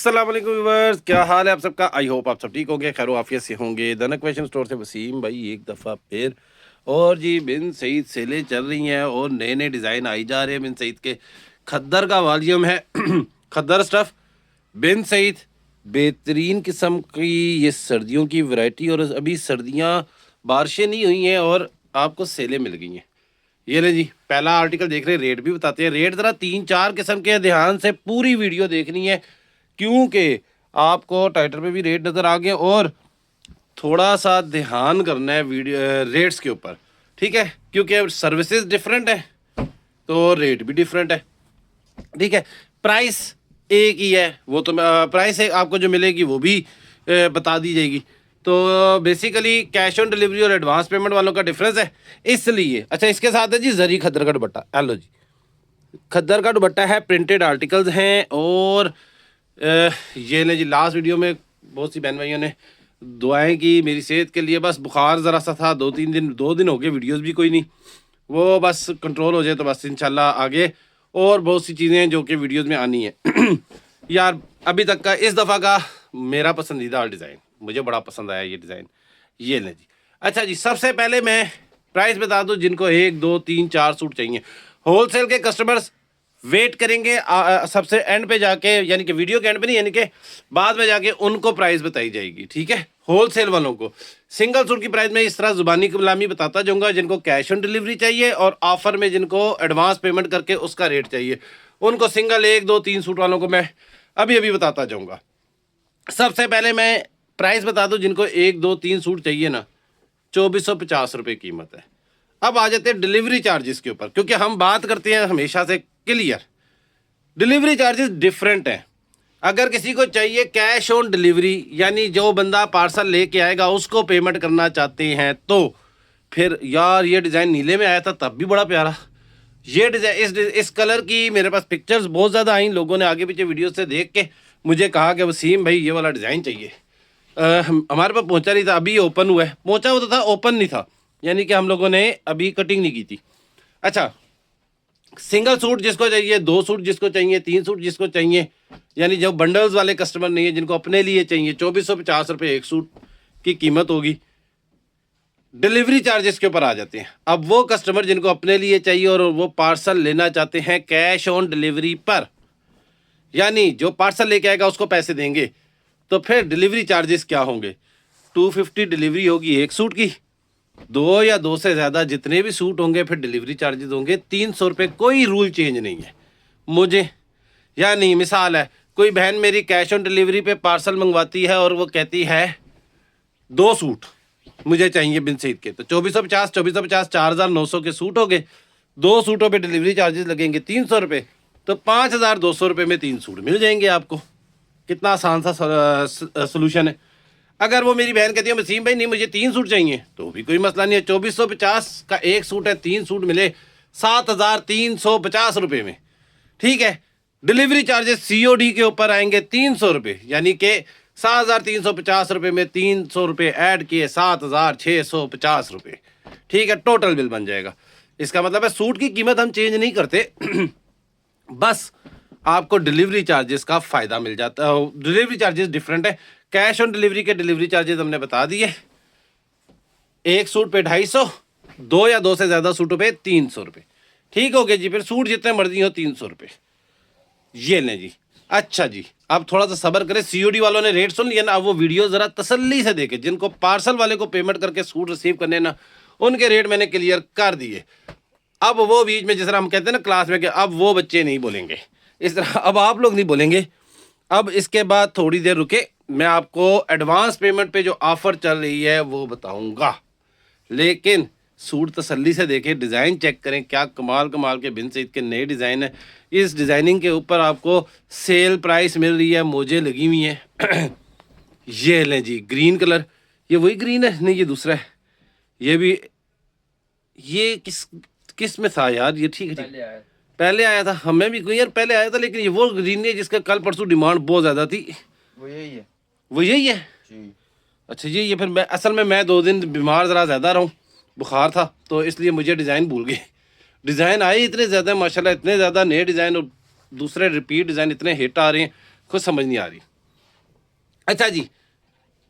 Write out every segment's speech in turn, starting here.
अस्सलाम वालेकुम व्यूअर्स, क्या हाल है आप सबका। आई होप आप सब ठीक होंगे, खैर आफियत से होंगे। द क्वेश्चन स्टोर से वसीम भाई एक दफ़ा फिर। और जी बिन सईद सेलें चल रही हैं और नए नए डिज़ाइन आई जा रहे हैं। बिन सईद के खद्दर का वॉल्यूम है खद्दर स्टफ़ बिन सईद, बेहतरीन किस्म की ये सर्दियों की वैरायटी। और अभी सर्दियाँ बारिशें नहीं हुई हैं और आपको सेलें मिल गई हैं। ये ले जी, पहला आर्टिकल देख रहे हैं, रेट भी बताते हैं। रेट ज़रा 3-4 किस्म के ध्यान से पूरी वीडियो देखनी है, क्योंकि आपको टाइटल पे भी रेट नज़र आ गए और थोड़ा सा ध्यान करना है वीडियो रेट्स के ऊपर, ठीक है, क्योंकि सर्विसेज डिफरेंट है तो रेट भी डिफरेंट है, ठीक है। प्राइस एक ही है, वो तो प्राइस आपको जो मिलेगी वो भी बता दी जाएगी। तो बेसिकली कैश ऑन डिलीवरी और एडवांस पेमेंट वालों का डिफरेंस है, इसलिए। अच्छा, इसके साथ है जी जरी खद्दर का दुपट्टा। हेलो जी, खद्दर का दुपट्टा है, प्रिंटेड आर्टिकल्स हैं। और ये ले जी, लास्ट वीडियो में बहुत सी बहन भाइयों ने दुआएं की मेरी सेहत के लिए। बस बुखार ज़रा सा था, 2 दिन हो गए, वीडियोस भी कोई नहीं। वो बस कंट्रोल हो जाए तो बस इंशाल्लाह आगे और बहुत सी चीज़ें हैं जो कि वीडियोस में आनी है। यार अभी तक का इस दफ़ा का मेरा पसंदीदा डिज़ाइन, मुझे बड़ा पसंद आया ये डिज़ाइन। ये ले जी। अच्छा जी, सबसे पहले मैं प्राइस बता दूं। जिनको 1 2 3 4 सूट चाहिए, होलसेल के कस्टमर्स वेट करेंगे सबसे एंड पे जाके, यानी कि वीडियो के एंड पे नहीं, यानी कि बाद में जाके उनको प्राइस बताई जाएगी, ठीक है। होलसेल वालों को सिंगल सूट की प्राइस में इस तरह जुबानी कलामी बताता जाऊंगा। जिनको कैश ऑन डिलीवरी चाहिए और ऑफर में जिनको एडवांस पेमेंट करके उसका रेट चाहिए, उनको सिंगल 1 2 3 सूट वालों को मैं अभी अभी बताता जाऊंगा। सबसे पहले मैं प्राइस बता दूं। जिनको 1 2 3 सूट चाहिए ना, 2450 रुपये कीमत है। अब आ जाते हैं डिलीवरी चार्जेस के ऊपर, क्योंकि हम बात करते हैं हमेशा से क्लियर, डिलीवरी चार्जेस डिफरेंट हैं। अगर किसी को चाहिए कैश ऑन डिलीवरी, यानी जो बंदा पार्सल लेके आएगा उसको पेमेंट करना चाहते हैं, तो फिर यार ये डिज़ाइन नीले में आया था तब भी बड़ा प्यारा। ये डिज़ाइन इस कलर की मेरे पास पिक्चर्स बहुत ज़्यादा आई, लोगों ने आगे पीछे वीडियो से देख के मुझे कहा कि वसीम भाई ये वाला डिज़ाइन चाहिए। हमारे पास पहुंचा नहीं था, अभी ओपन हुआ है। पहुंचा हुआ तो था, ओपन नहीं था, यानी कि हम लोगों ने अभी कटिंग नहीं की थी। अच्छा, सिंगल सूट जिसको चाहिए, 2 सूट जिसको चाहिए, 3 सूट जिसको चाहिए, यानी जो बंडल्स वाले कस्टमर नहीं है, जिनको अपने लिए चाहिए, 2450 रुपये एक सूट की कीमत होगी। डिलीवरी चार्जेस के ऊपर आ जाते हैं। अब वो कस्टमर जिनको अपने लिए चाहिए और वो पार्सल लेना चाहते हैं कैश ऑन डिलीवरी पर, यानी जो पार्सल लेके आएगा उसको पैसे देंगे, तो फिर डिलीवरी चार्जेस क्या होंगे। 250 डिलीवरी होगी एक सूट की, 2 या 2 से ज़्यादा जितने भी सूट होंगे फिर डिलीवरी चार्जेस होंगे 300 रुपये। कोई रूल चेंज नहीं है मुझे, यानी मिसाल है, कोई बहन मेरी कैश ऑन डिलीवरी पे पार्सल मंगवाती है और वो कहती है 2 सूट मुझे चाहिए बिन सईद के, तो 2450 4900 के सूट हो गए। 2 सूटों पे डिलीवरी चार्जेस लगेंगे 300 रुपये, तो 5200 रुपये में 3 सूट मिल जाएंगे आपको। कितना आसान सा सोल्यूशन है। अगर वो मेरी बहन कहती है वसीम भाई नहीं मुझे 3 सूट चाहिए, तो भी कोई मसला नहीं है। 2450 का एक सूट है, 3 सूट मिले 7350 रुपये में, ठीक है। डिलीवरी चार्जेस COD के ऊपर आएंगे 300 रुपये, यानी कि 7350 रुपये में 300 रुपये ऐड किए 7650 रुपये, ठीक है। टोटल बिल बन जाएगा। इसका मतलब है सूट की कीमत हम चेंज नहीं करते बस आपको डिलीवरी चार्जेस का फ़ायदा मिल जाता है। डिलीवरी चार्जेस डिफरेंट है। कैश ऑन डिलीवरी के डिलीवरी चार्जेस हमने बता दिए, एक सूट पे 250, 2 या 2 से ज़्यादा सूटों पे 300 रुपये, ठीक हो गया जी। फिर सूट जितने मर्जी हो 300 रुपये, ये लें जी। अच्छा जी, अब थोड़ा सा सब्र करें। COD वालों ने रेट सुन लिया ना, अब वो वीडियो ज़रा तसल्ली से देखें। जिनको पार्सल वाले को पेमेंट करके सूट रिसीव करने ना, उनके रेट मैंने क्लियर कर दिए। अब वो बीच में जिस तरह हम कहते हैं ना क्लास में कि अब वो बच्चे नहीं बोलेंगे, इस तरह अब आप लोग नहीं बोलेंगे। अब इसके बाद थोड़ी देर रुके, मैं आपको एडवांस पेमेंट पे जो ऑफ़र चल रही है वो बताऊंगा, लेकिन सूट तसल्ली से देखें, डिज़ाइन चेक करें। क्या कमाल कमाल के बिन सईद के नए डिज़ाइन है। इस डिज़ाइनिंग के ऊपर आपको सेल प्राइस मिल रही है, मोजे लगी हुई हैं ये लें जी, ग्रीन कलर। ये वही ग्रीन है? नहीं, ये दूसरा है। ये भी, ये किस में था यार? ये ठीक है, पहले आया था, हमें भी कोई यार पहले आया था, लेकिन ये वो ग्रीन है जिसका कल परसों डिमांड बहुत ज़्यादा थी। वो यही है। वो यही है जी। अच्छा ये फिर मैं असल में मैं 2 दिन बीमार ज़रा ज़्यादा रहा हूँ, बुखार था, तो इसलिए मुझे डिज़ाइन भूल गए। डिज़ाइन आए इतने ज़्यादा माशाल्लाह, इतने ज़्यादा नए डिज़ाइन और दूसरे रिपीट डिज़ाइन इतने हिट आ रहे हैं, कुछ समझ नहीं आ रही। अच्छा जी,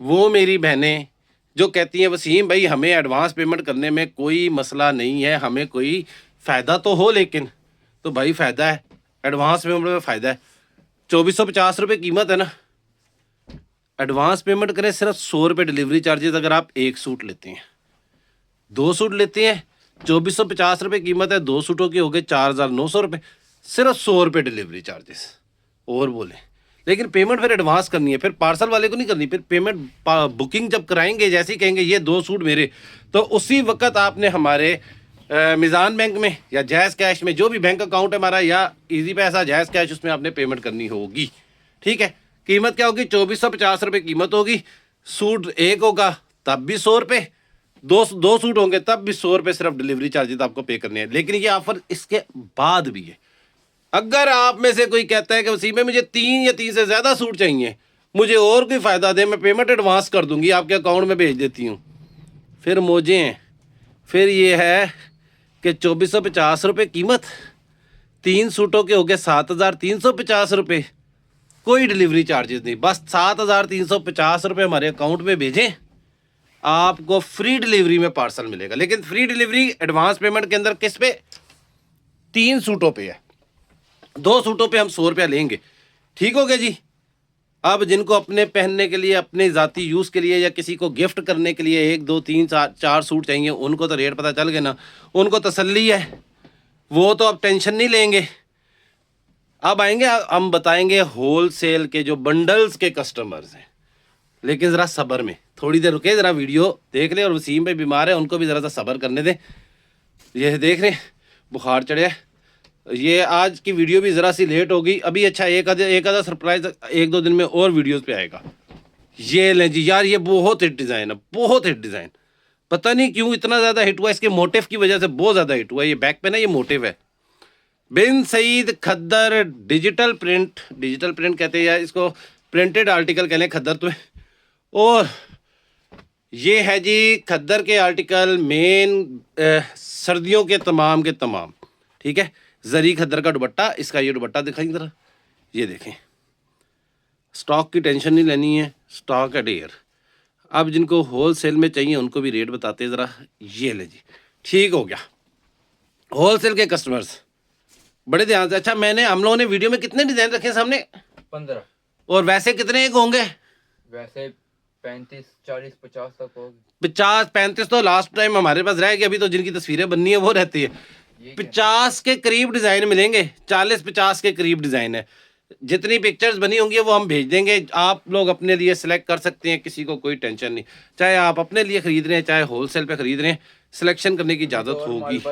वो मेरी बहनें जो कहती हैं वसीम भाई हमें एडवांस पेमेंट करने में कोई मसला नहीं है, हमें कोई फ़ायदा तो हो लेकिन, तो भाई फ़ायदा है, एडवांस पेमेंट में फ़ायदा है। 2450 रुपये कीमत है ना, एडवांस पेमेंट करें सिर्फ 100 रुपये डिलीवरी चार्जेस अगर आप एक सूट लेते हैं, 2 सूट लेते हैं 2450 रुपये कीमत है, 2 सूटों के हो गए 4900 रुपये, सिर्फ 100 रुपये डिलीवरी चार्जेस। और बोले लेकिन पेमेंट फिर एडवांस करनी है, फिर पार्सल वाले को नहीं करनी, फिर पेमेंट बुकिंग जब कराएंगे जैसे ही कहेंगे ये 2 सूट मेरे, तो उसी वक्त आपने हमारे मिज़ान बैंक में या जैज़ कैश में जो भी बैंक अकाउंट है हमारा, या इजी पैसा जैज़ कैश, उसमें आपने पेमेंट करनी होगी। ठीक है, कीमत क्या होगी? 2450 रुपये कीमत होगी। सूट एक होगा तब भी 100 रुपये, दो सूट होंगे तब भी 100 रुपये सिर्फ डिलीवरी चार्जेस आपको पे करने हैं। लेकिन ये ऑफर इसके बाद भी है। अगर आप में से कोई कहता है कि उसी में मुझे 3 या 3 से ज़्यादा सूट चाहिए, मुझे और कोई फ़ायदा दे, मैं पेमेंट एडवांस कर दूंगी, आपके अकाउंट में भेज देती हूँ, फिर मौजें हैं। फिर ये है कि 2450 रुपये कीमत, 3 सूटों के हो गए 7350 रुपये, कोई डिलीवरी चार्जेस नहीं, बस 7350 रुपये हमारे अकाउंट में भेजें, आपको फ्री डिलीवरी में पार्सल मिलेगा। लेकिन फ्री डिलीवरी एडवांस पेमेंट के अंदर किस पे? 3 सूटों पे है, 2 सूटों पे हम 100 रुपया लेंगे। ठीक हो गया जी। अब जिनको अपने पहनने के लिए, अपने ज़ाती यूज़ के लिए या किसी को गिफ्ट करने के लिए 1 2 3 4 सूट चाहिए, उनको तो रेट पता चल गया ना, उनको तसल्ली है, वो तो अब टेंशन नहीं लेंगे। अब आएंगे हम बताएंगे होल सेल के जो बंडल्स के कस्टमर्स हैं। लेकिन ज़रा सब्र में थोड़ी देर रुके, ज़रा वीडियो देख लें। और वसीम भाई बीमार है, उनको भी ज़रा सा सब्र करने दें। ये देख रहे हैं बुखार चढ़े, ये आज की वीडियो भी ज़रा सी लेट हो गई अभी। अच्छा, एक आधा सरप्राइज 1 2 दिन में और वीडियोस पे आएगा। ये लें जी यार, ये बहुत हिट डिज़ाइन है, बहुत हिट डिज़ाइन। पता नहीं क्यों इतना ज़्यादा हिट हुआ, इसके मोटिव की वजह से बहुत ज़्यादा हिट हुआ। ये बैक पे ना ये मोटिव है, बिन सईद खद्दर डिजिटल प्रिंट कहते हैं, या इसको प्रिंटेड आर्टिकल कह लें खद्दर तो। और ये है जी खद्दर के आर्टिकल मेन, सर्दियों के तमाम। ठीक है, जरी खद्दर का दुपट्टा, इसका ये दुपट्टा दिखाई ज़रा, ये देखें। स्टॉक की टेंशन नहीं लेनी है, स्टॉक है ढेर। अब जिनको होल सेल में चाहिए उनको भी रेट बताते ज़रा। ये ले जी, ठीक हो गया। होल सेल के कस्टमर्स बड़े ध्यान से। अच्छा, हम लोगों ने वीडियो में कितने डिज़ाइन रखे सामने? 15। और वैसे कितने एक होंगे? वैसे 35 40 50 तक होगी। 50 35 तो लास्ट टाइम हमारे पास रह गए, अभी तो जिनकी तस्वीरें बननी है वो रहती है। 50 के करीब डिज़ाइन मिलेंगे, 40-50 के करीब डिज़ाइन है। जितनी पिक्चर्स बनी होंगी वो हम भेज देंगे, आप लोग अपने लिए सिलेक्ट कर सकते हैं, किसी को कोई टेंशन नहीं। चाहे आप अपने लिए ख़रीद रहे हैं, चाहे होल सेल पर ख़रीद रहे हैं, सिलेक्शन करने की इजाज़त होगी।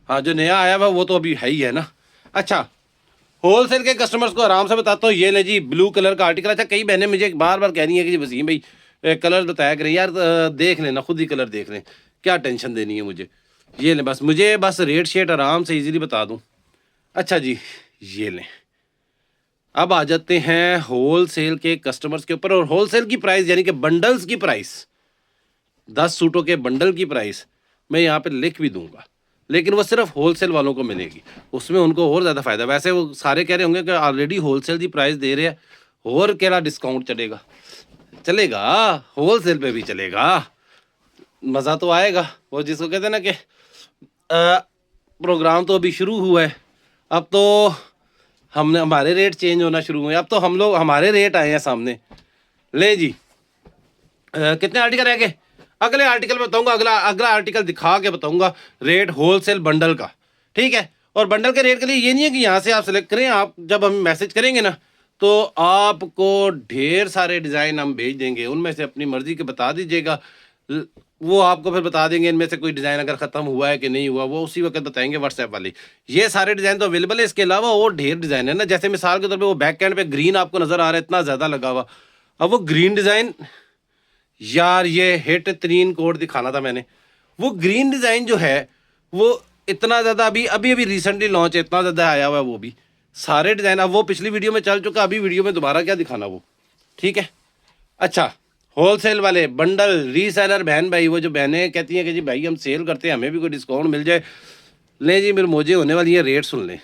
हाँ, जो नया आया हुआ वो तो अभी है ही है ना। अच्छा, होल सेल के कस्टमर्स को आराम से बताता हूँ। ये ले जी, ब्लू कलर का आर्टिकल। अच्छा, कई बहनें मुझे बार बार कह रही हैं कि जी वसीम भाई कलर बताया करें। यार देख लेना, खुद ही कलर देख लें, क्या टेंशन देनी है मुझे। ये लें बस, मुझे बस रेट शेट आराम से इजीली बता दूँ। अच्छा जी, ये लें। अब आ जाते हैं होल सेल के कस्टमर्स के ऊपर। और होल सेल की प्राइस यानी कि बंडल्स की प्राइस, 10 सूटों के बंडल की प्राइस मैं यहाँ पे लिख भी दूंगा, लेकिन वो सिर्फ होलसेल वालों को मिलेगी, उसमें उनको और ज़्यादा फ़ायदा। वैसे वो सारे कह रहे होंगे कि ऑलरेडी होलसेल की प्राइस दे रहे हैं, और क्या डिस्काउंट चलेगा? चलेगा, होलसेल पे भी चलेगा, मज़ा तो आएगा। वो जिसको कहते हैं ना कि प्रोग्राम तो अभी शुरू हुआ है, अब तो हमारे रेट चेंज होना शुरू हुए, अब तो हमारे रेट आए हैं सामने। ले जी, कितने आर्टिकल रह गए? अगले आर्टिकल में बताऊंगा, अगला आर्टिकल दिखा के बताऊंगा रेट होलसेल बंडल का। ठीक है, और बंडल के रेट के लिए ये नहीं है कि यहाँ से आप सेलेक्ट करें, आप जब हम मैसेज करेंगे ना तो आपको ढेर सारे डिज़ाइन हम भेज देंगे, उनमें से अपनी मर्ज़ी के बता दीजिएगा। वो आपको फिर बता देंगे इनमें से कोई डिज़ाइन अगर ख़त्म हुआ है कि नहीं हुआ, वो उसी वक्त बताएंगे व्हाट्सएप वाले। ये सारे डिज़ाइन तो अवेलेबल है, इसके अलावा और ढेर डिज़ाइन है ना। जैसे मिसाल के तौर पर वो बैक एंड पे ग्रीन आपको नज़र आ रहा है, इतना ज़्यादा लगा हुआ। अब वो ग्रीन डिज़ाइन, यार ये हिट तरीन कोड दिखाना था मैंने। वो ग्रीन डिज़ाइन जो है वो इतना ज़्यादा अभी रिसेंटली लॉन्च है, इतना ज़्यादा आया हुआ है वो भी सारे डिज़ाइन। अब वो पिछली वीडियो में चल चुका, अभी वीडियो में दोबारा क्या दिखाना वो। ठीक है, अच्छा, होलसेल वाले बंडल रीसेलर बहन भाई, वो जो बहनें कहती हैं कि जी भाई हम सेल करते हैं, हमें भी कोई डिस्काउंट मिल जाए, लें जी मेरे मौजे होने वाली है। रेट सुन लें,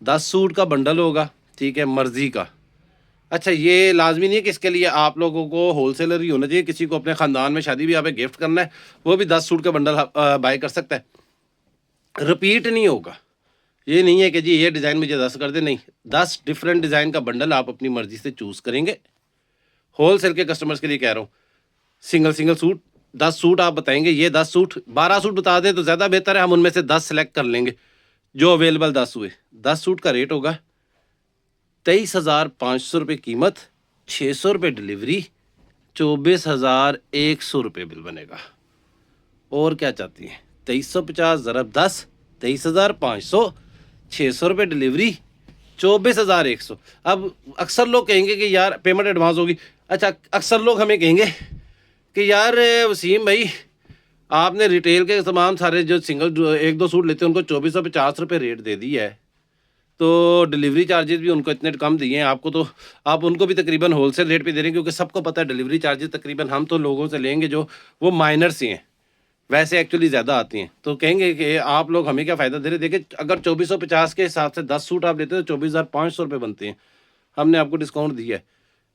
10 सूट का बंडल होगा, ठीक है, मर्ज़ी का। अच्छा, ये लाजमी नहीं है कि इसके लिए आप लोगों को होलसेलर ही होना चाहिए, किसी को अपने ख़ानदान में शादी ब्याह पे गिफ्ट करना है वो भी 10 सूट का बंडल बाय कर सकता है, रिपीट नहीं होगा। ये नहीं है कि जी ये डिज़ाइन मुझे 10 कर दे, नहीं, 10 डिफरेंट डिज़ाइन का बंडल आप अपनी मर्जी से चूज़ करेंगे। होलसेल के कस्टमर्स के लिए कह रहा हूँ, सिंगल सिंगल सूट 10 सूट आप बताएंगे, ये 10 सूट 12 सूट बता दें तो ज़्यादा बेहतर है, हम उनमें से 10 सेलेक्ट कर लेंगे जो अवेलेबल 10 हुए। 10 सूट का रेट होगा 23,500 रुपये कीमत, 600 रुपये डिलीवरी, 24,100 रुपये बिल बनेगा। और क्या चाहती हैं? 2350 ज़रब 10, 23,500, 600 रुपये डिलीवरी, 24,100। अब अक्सर लोग कहेंगे कि यार पेमेंट एडवांस होगी। अच्छा, अक्सर लोग हमें कहेंगे कि यार वसीम भाई, आपने रिटेल के तमाम सारे जो सिंगल एक दो सूट लेते हैं उनको 2450 रुपये रेट दे दिया है, तो डिलीवरी चार्जेस भी उनको इतने कम दिए हैं आपको, तो आप उनको भी तकरीबन होलसेल रेट पे दे रहे हैं, क्योंकि सबको पता है डिलीवरी चार्जेस तकरीबन हम तो लोगों से लेंगे जो वो माइनर से हैं, वैसे एक्चुअली ज़्यादा आती हैं, तो कहेंगे कि आप लोग हमें क्या फ़ायदा दे रहे। देखिए, अगर 2450 के हिसाब से 10 सूट आप लेते हो तो 24,500 रुपये बनते हैं, हमने आपको डिस्काउंट दिया है।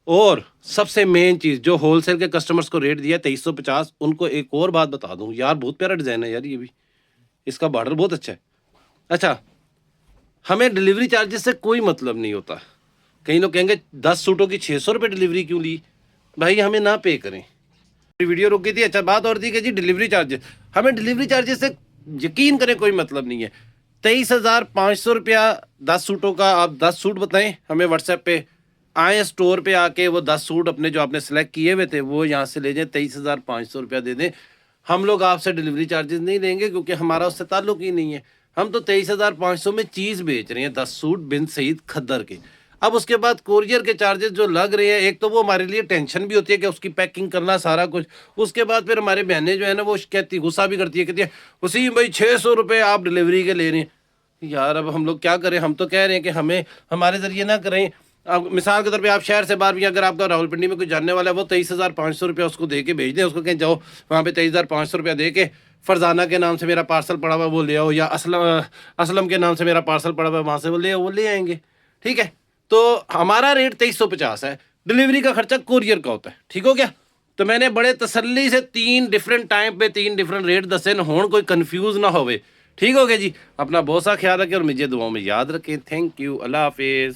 और सबसे मेन चीज़ जो होलसेल के कस्टमर्स को रेट दिया 2350, उनको एक और बात बता दूं यार, बहुत प्यारा डिज़ाइन है यार, ये भी इसका बॉर्डर बहुत अच्छा है। अच्छा, हमें डिलीवरी चार्जेस से कोई मतलब नहीं होता। कई लोग कहेंगे 10 सूटों की 600 रुपये डिलीवरी क्यों ली? भाई हमें ना पे करें। वीडियो रुक गई थी। अच्छा, बात और थी कि जी डिलीवरी चार्जेस, हमें डिलीवरी चार्जेस से यकीन करें कोई मतलब नहीं है। 23,500 रुपया 10 सूटों का, आप 10 सूट बताएं हमें व्हाट्सएप पे, आए स्टोर पे आके वो 10 सूट अपने जो आपने सेलेक्ट किए हुए थे वो यहाँ से ले जाएं, 23,500 रुपया दे दें। हम लोग आपसे डिलीवरी चार्जेस नहीं लेंगे क्योंकि हमारा उससे ताल्लुक ही नहीं है। हम तो 23,500 में चीज़ बेच रहे हैं, 10 सूट बिन सईद खद्दर के। अब उसके बाद कोरियर के चार्जेस जो लग रहे हैं, एक तो वो हमारे लिए टेंशन भी होती है कि उसकी पैकिंग करना सारा कुछ, उसके बाद फिर हमारे बहनें जो है ना वो कहती, गुस्सा भी करती है, कहती है उसी भाई 600 रुपये आप डिलीवरी के ले रहे हैं। यार अब हम लोग क्या करें, हम तो कह रहे हैं कि हमें हमारे ज़रिए ना करें। अब मिसाल के तौर पे आप शहर से बाहर भी अगर आपका रावलपिंडी में कोई जानने वाला है, वो 23,500 रुपया उसको दे के भेज दें, उसको कहें जाओ वहाँ पे 23,500 रुपया दे के फरजाना के नाम से मेरा पार्सल पड़ा हुआ वो ले आओ, या असलम के नाम से मेरा पार्सल पड़ा हुआ वहाँ से वो ले आएंगे। ठीक है, तो हमारा रेट 2350 है, डिलीवरी का खर्चा कोरियर का होता है। ठीक हो गया? तो मैंने बड़े तसल्ली से 3 डिफरेंट टाइम पे 3 डिफरेंट रेट दसे न हों, कोई कन्फ्यूज़ ना होवे। ठीक हो गया जी? अपना बहुत सा ख्याल रखें और मुझे दुआओं में याद रखें। थैंक यू, अल्लाह हाफिज़।